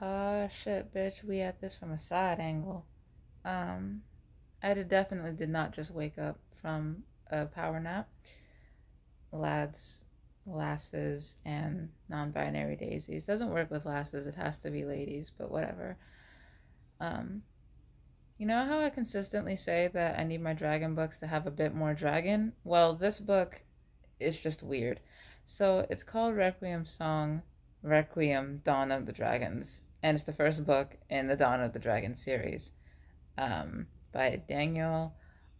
Shit, bitch, we at this from a side angle. Um, definitely did not just wake up from a power nap. Lads, lasses, and non-binary daisies. Doesn't work with lasses, it has to be ladies, but whatever. Um, you know how I consistently say that I need my dragon books to have a bit more dragon? Well, this book is just weird. So it's called Requiem, Dawn of the Dragons, and it's the first book in the Dawn of the Dragons series, by Daniel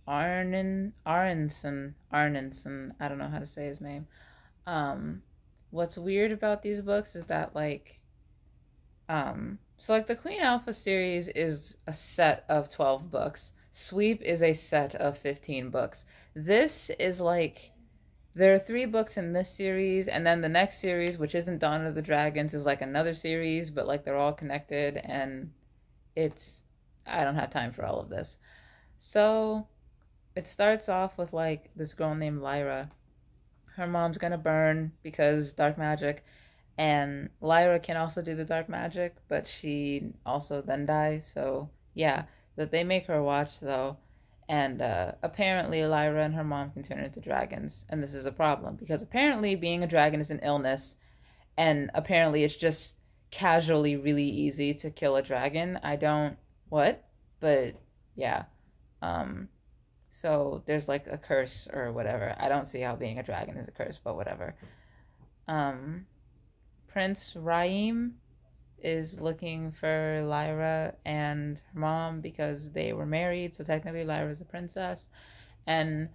Arnenson. I don't know how to say his name. Um, what's weird about these books is that so like the Queen Alpha series is a set of 12 books. Sweep is a set of 15 books. This is like there are 3 books in this series, and then the next series, which isn't Dawn of the Dragons, is like another series, but like they're all connected, and it's I don't have time for all of this. So it starts off with like this girl named Lyra. Her mom's gonna burn because dark magic, and Lyra can also do the dark magic, but she also then dies. So yeah, that they make her watch though, and apparently Lyra and her mom can turn into dragons, and this is a problem because apparently being a dragon is an illness, and apparently it's just casually really easy to kill a dragon. I don't what, but yeah. Um, so there's like a curse or whatever. I don't see how being a dragon is a curse, but whatever. Um, Prince Raim is looking for Lyra and her mom because they were married, so technically Lyra's a princess. And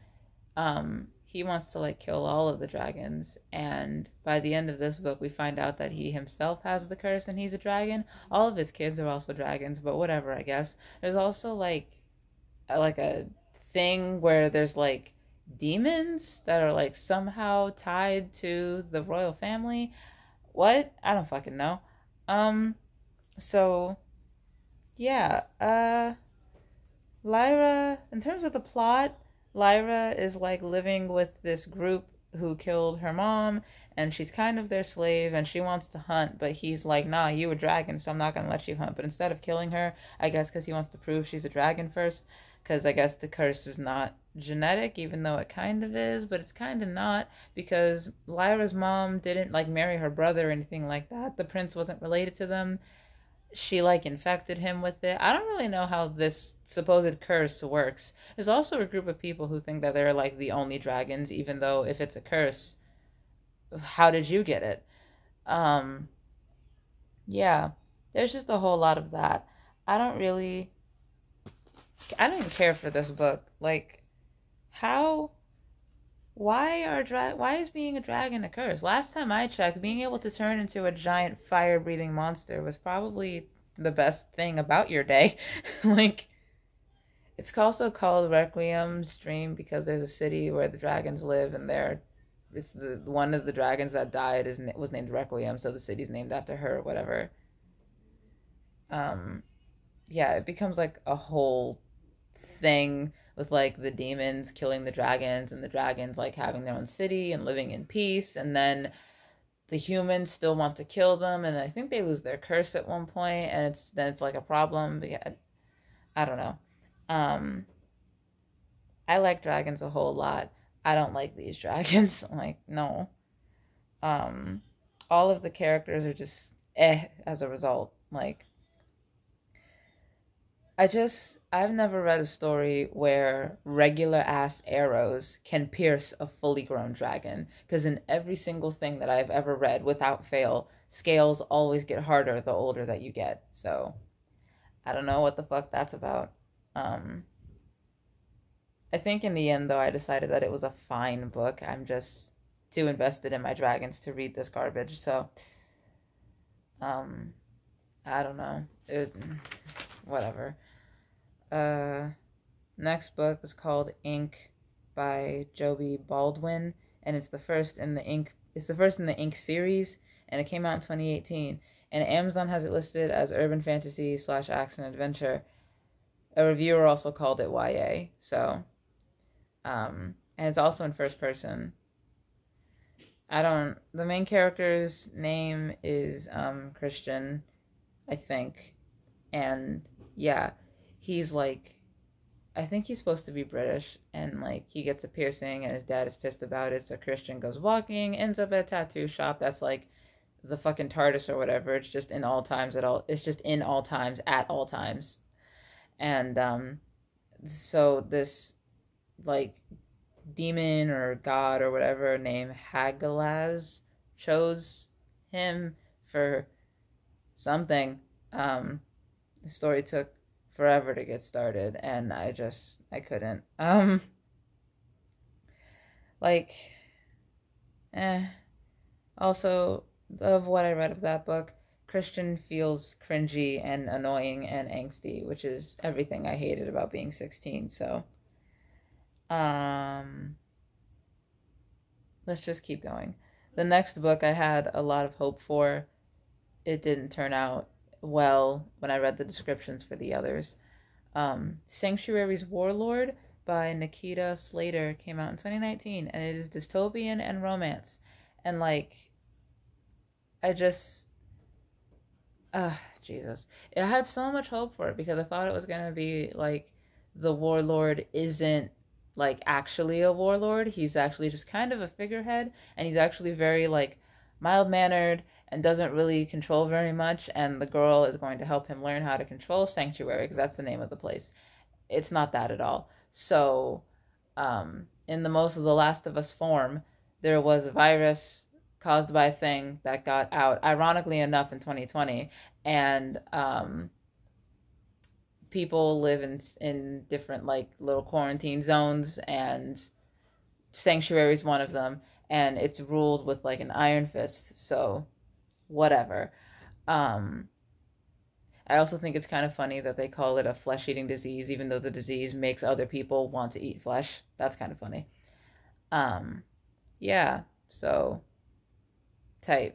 he wants to like kill all of the dragons. And by the end of this book, we find out that he himself has the curse and he's a dragon. All of his kids are also dragons, but whatever, I guess. There's also like a thing where there's like demons that are like somehow tied to the royal family. What? I don't fucking know. Um, so yeah, Lyra, in terms of the plot, Lyra is like living with this group who killed her mom, and she's kind of their slave, and she wants to hunt, but he's like, nah, you a dragon, so I'm not gonna let you hunt. But instead of killing her, I guess because he wants to prove she's a dragon first, because I guess the curse is not genetic, even though it kind of is, but it's kind of not, because Lyra's mom didn't like marry her brother or anything like that. The prince wasn't related to them. She like infected him with it. I don't really know how this supposed curse works. There's also a group of people who think that they're like the only dragons, even though if it's a curse, how did you get it? Um, yeah, there's just a whole lot of that. I don't really, I don't even care for this book. Like, how why is being a dragon a curse? Last time I checked, being able to turn into a giant fire-breathing monster was probably the best thing about your day. Like it's also called Requiem Stream because there's a city where the dragons live, and there it's the one of the dragons that died was named Requiem, so the city's named after her or whatever. Um yeah, it becomes like a whole thing with like the demons killing the dragons and the dragons like having their own city and living in peace, and then the humans still want to kill them, and I think they lose their curse at one point, and it's like a problem. But yeah, I don't know. um I like dragons a whole lot. I don't like these dragons. Like no. um all of the characters are just as a result. Like I've never read a story where regular ass arrows can pierce a fully grown dragon. Because in every single thing that I've ever read, without fail, scales always get harder the older that you get. So I don't know what the fuck that's about. Um, I think in the end, though, I decided that it was a fine book. I'm just too invested in my dragons to read this garbage. So, um, I don't know. Whatever. Uh, Next book was called Ink by Joby Baldwin, and it's the first in the Ink. It's the first in the Ink series, and it came out in 2018. And Amazon has it listed as urban fantasy slash action adventure. A reviewer also called it YA. So, and it's also in first person. I don't. The main character's name is Christian. I think. And yeah, he's like, I think he's supposed to be British, and like he gets a piercing and his dad is pissed about it. So Christian goes walking, ends up at a tattoo shop that's like the fucking TARDIS or whatever. It's just in all times at all. It's just in all times at all times. And so this like demon or god or whatever named Hagalaz chose him for something. The story took forever to get started, and I couldn't. Like, eh. Also, of what I read of that book, Christian feels cringy and annoying and angsty, which is everything I hated about being 16. So, um, let's just keep going. The next book I had a lot of hope for. It didn't turn out well when I read the descriptions for the others. Sanctuary's Warlord by Nikita Slater came out in 2019, and it is dystopian and romance. And like, I just, Jesus. I had so much hope for it because I thought it was going to be like the warlord isn't like actually a warlord. He's actually just kind of a figurehead, and he's actually very like mild-mannered and doesn't really control very much, and the girl is going to help him learn how to control Sanctuary because that's the name of the place. It's not that at all. So, in the most of The Last of Us form, there was a virus caused by a thing that got out, ironically enough, in 2020, and people live in different like little quarantine zones, and Sanctuary is one of them, and it's ruled with like an iron fist. So whatever. I also think it's kind of funny that they call it a flesh-eating disease, even though the disease makes other people want to eat flesh. That's kind of funny. Yeah, so tight.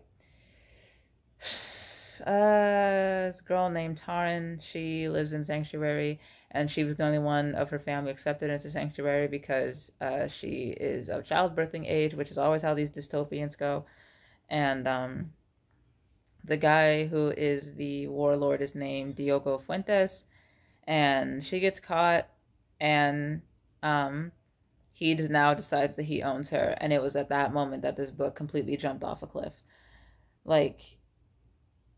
This girl named Taryn, she lives in Sanctuary, and she was the only one of her family accepted into Sanctuary because she is of childbirthing age, which is always how these dystopians go. And the guy who is the warlord is named Diogo Fuentes, and she gets caught, and he now decides that he owns her, and it was at that moment that this book completely jumped off a cliff. Like,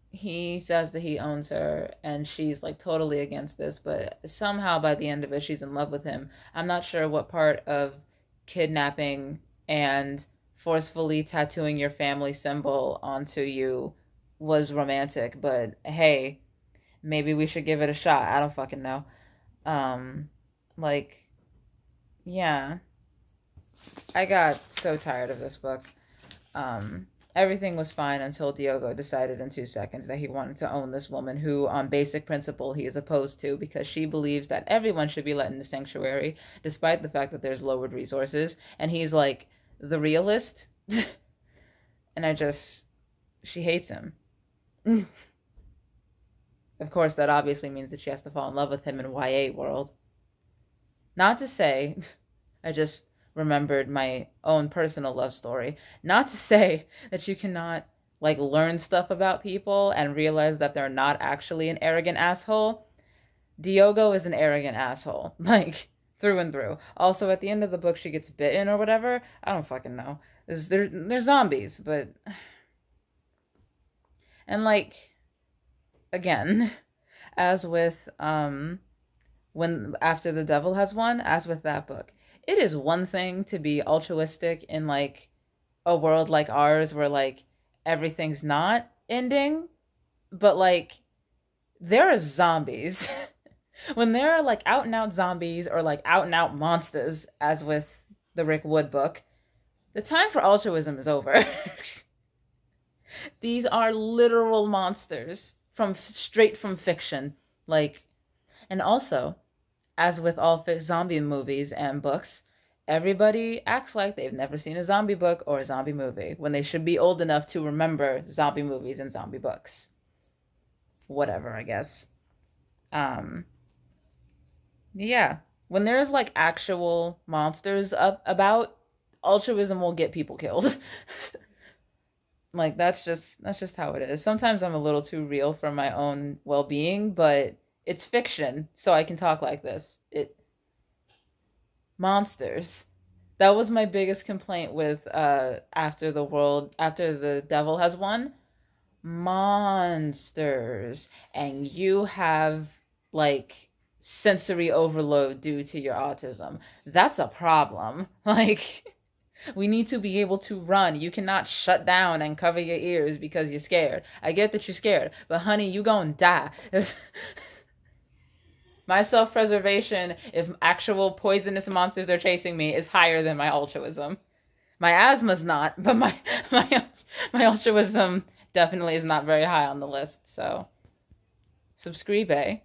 he says that he owns her, and she's like totally against this, but somehow by the end of it, she's in love with him. I'm not sure what part of kidnapping and forcefully tattooing your family symbol onto you was romantic, but hey, maybe we should give it a shot. I don't fucking know. Like, yeah, I got so tired of this book. Everything was fine until Diogo decided in 2 seconds that he wanted to own this woman who, on basic principle, he is opposed to because she believes that everyone should be let into Sanctuary, despite the fact that there's lowered resources. And he's like the realist. And she hates him. Of course, that obviously means that she has to fall in love with him in YA world. Not to say, I just remembered my own personal love story. Not to say that you cannot like learn stuff about people and realize that they're not actually an arrogant asshole. Diogo is an arrogant asshole, like through and through. Also, at the end of the book, she gets bitten or whatever. I don't fucking know. They're zombies, but and like again, as with when After the Devil Has Won, as with that book, it is one thing to be altruistic in like a world like ours where like everything's not ending, but like there are zombies. When there are like out and out zombies or like out and out monsters, as with the Rick Wood book, the time for altruism is over. These are literal monsters straight from fiction. Like, and also, as with all zombie movies and books, everybody acts like they've never seen a zombie book or a zombie movie when they should be old enough to remember zombie movies and zombie books. Whatever, I guess. Yeah. When there's like actual monsters about, altruism will get people killed. Like that's just how it is. Sometimes I'm a little too real for my own well-being, but it's fiction, so I can talk like this. It monsters. That was my biggest complaint with after the devil has won. Monsters. And you have like sensory overload due to your autism. That's a problem. Like we need to be able to run. You cannot shut down and cover your ears because you're scared. I get that you're scared, but honey, you gonna die. My self-preservation, if actual poisonous monsters are chasing me, is higher than my altruism. My asthma's not, but my my altruism definitely is not very high on the list. So, subscribe.